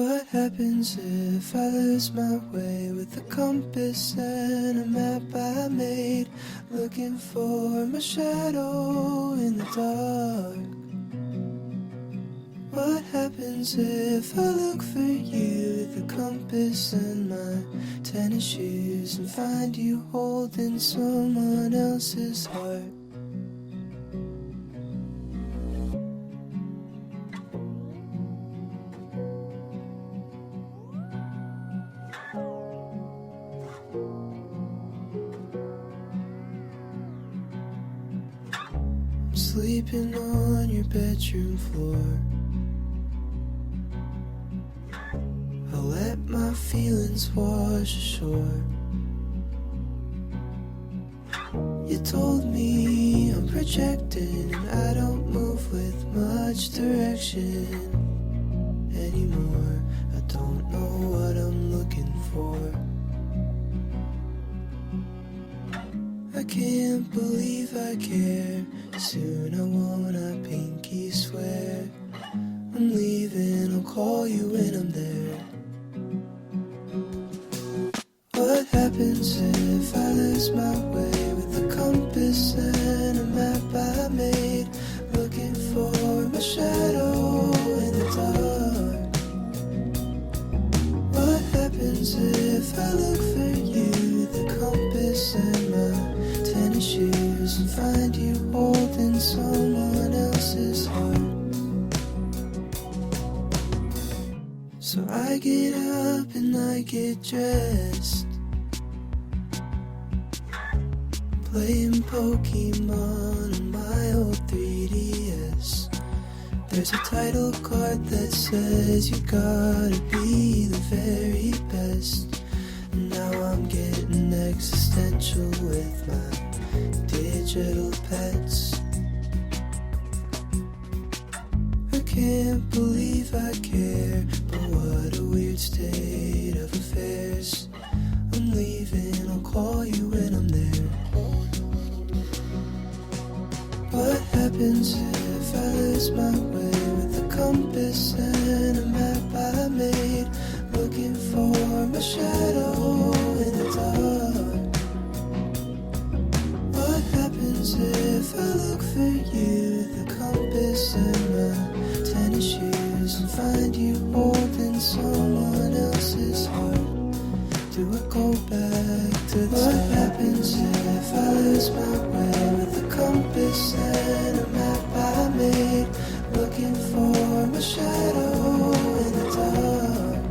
What happens if I lose my way with a compass and a map I made, looking for my shadow in the dark? What happens happens if I look for you with a compass and my tennis shoes and find you holding someone else's heart? I'm sleeping on your bedroom floor. I'll let my feelings wash ashore. You told me I'm projecting, I don't move with much direction anymore. I don't know what I'm looking for. I can't believe I care. Soon I wanna pinky swear. I'm leaving, I'll call you when I'm there. What happens if I lose my way with a compass and a map I made, looking for my shadow in the dark? What happens if I look for you with a compass and my tennis shoes and find you holding someone else's heart? So I get up and I get dressed, playing Pokemon on my old 3DS. There's a title card that says you gotta be the very best. And now I'm getting existential with my digital pets. I can't believe I care, but what a weird state of affairs. I'm leaving, I'll call you when I'm there. What happens if I lose my way with a compass and a map I made, looking for my shadow in the dark? What happens if I look for you with a compass and my tennis shoes and find you holding someone else's heart? Do I go back to the start? What happens if I lose my way with a compass and a map I made, looking for my shadow in the dark?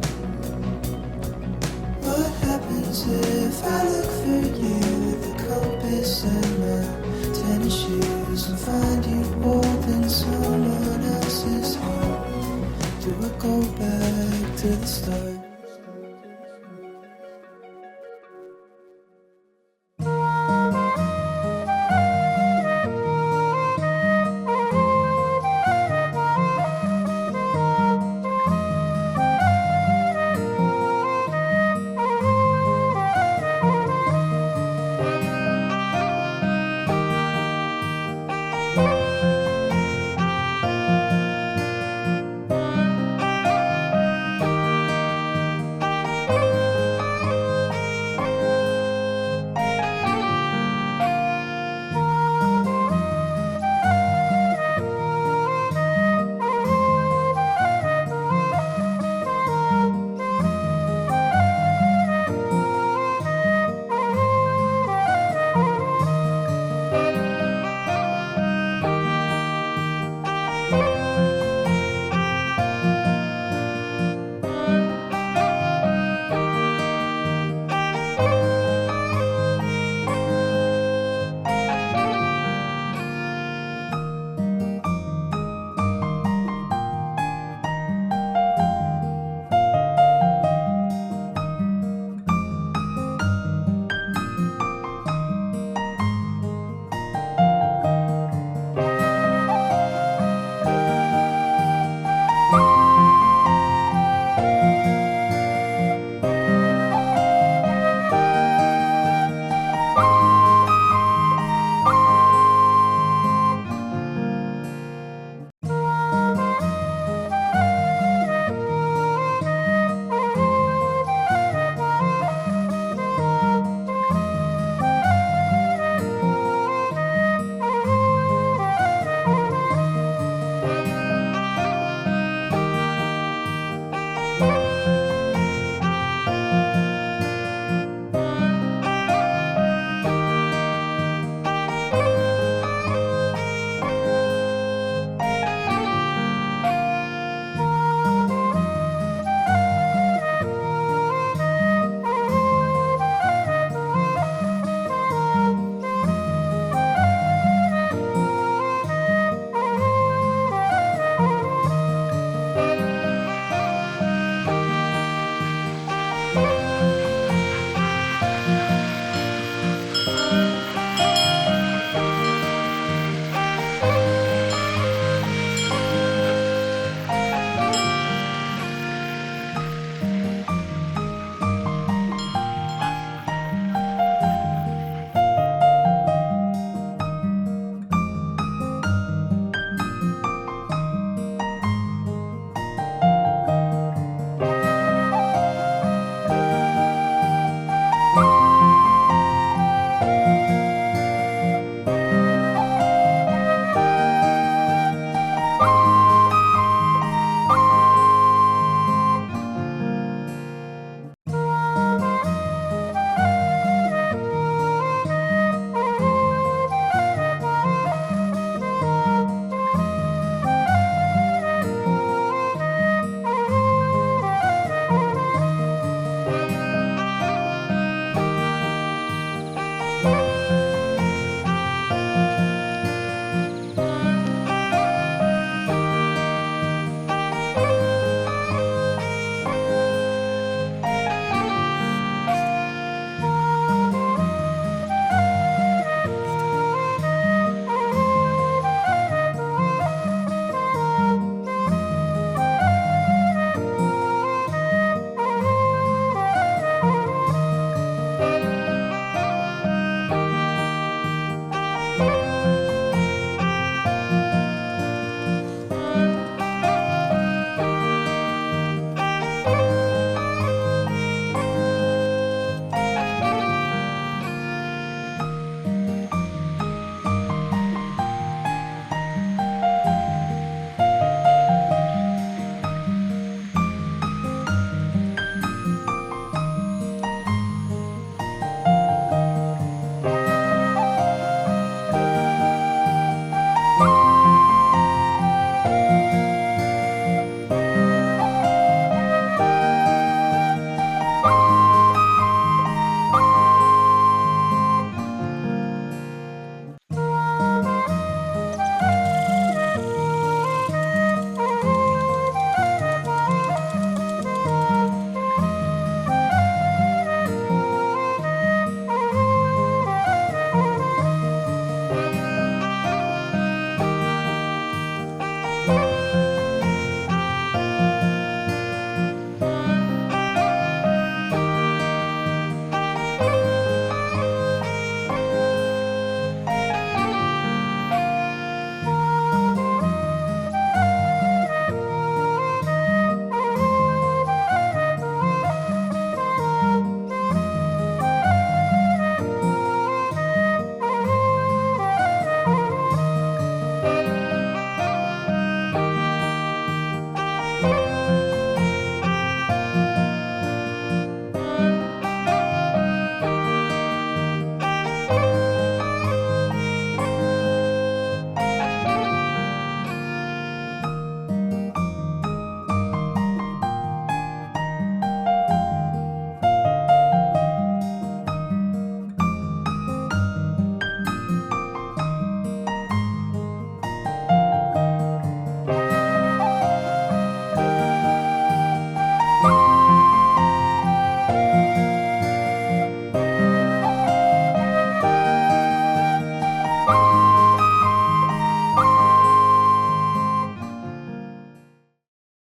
What happens if I look for you with a compass and my tennis shoes and find you holding someone else's heart? Do I go back to the start?